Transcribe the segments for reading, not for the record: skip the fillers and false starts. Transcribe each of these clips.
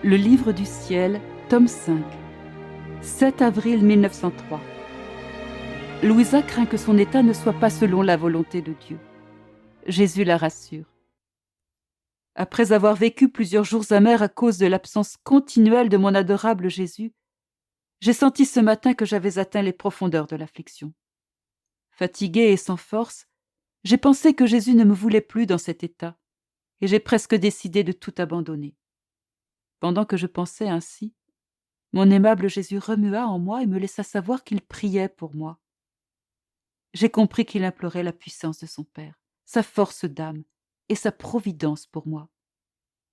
Le livre du ciel, tome 5, 7 avril 1903. Louisa craint que son état ne soit pas selon la volonté de Dieu. Jésus la rassure. Après avoir vécu plusieurs jours amers à cause de l'absence continuelle de mon adorable Jésus, j'ai senti ce matin que j'avais atteint les profondeurs de l'affliction. Fatiguée et sans force, j'ai pensé que Jésus ne me voulait plus dans cet état, et j'ai presque décidé de tout abandonner. Pendant que je pensais ainsi, mon aimable Jésus remua en moi et me laissa savoir qu'il priait pour moi. J'ai compris qu'il implorait la puissance de son Père, sa force d'âme et sa providence pour moi.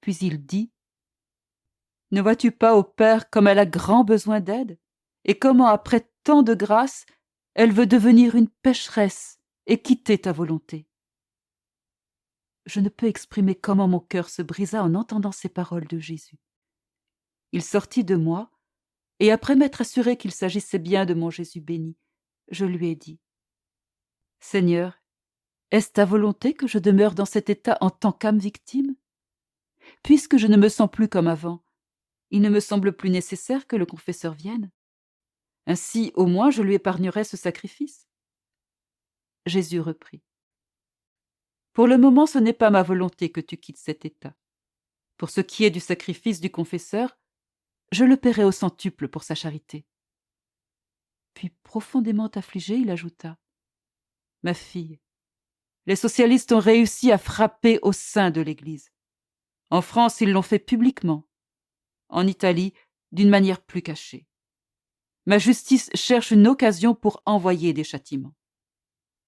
Puis il dit : « Ne vois-tu pas, ô Père, comme elle a grand besoin d'aide, et comment, après tant de grâce, elle veut devenir une pécheresse et quitter ta volonté ?» Je ne peux exprimer comment mon cœur se brisa en entendant ces paroles de Jésus. Il sortit de moi, et après m'être assuré qu'il s'agissait bien de mon Jésus béni, je lui ai dit : « Seigneur, est-ce ta volonté que je demeure dans cet état en tant qu'âme victime ? Puisque je ne me sens plus comme avant, il ne me semble plus nécessaire que le confesseur vienne. Ainsi, au moins, je lui épargnerai ce sacrifice. » Jésus reprit : « Pour le moment, ce n'est pas ma volonté que tu quittes cet état. Pour ce qui est du sacrifice du confesseur, je le paierai au centuple pour sa charité. » Puis, profondément affligé, il ajouta : « Ma fille, les socialistes ont réussi à frapper au sein de l'Église. En France, ils l'ont fait publiquement. En Italie, d'une manière plus cachée. Ma justice cherche une occasion pour envoyer des châtiments.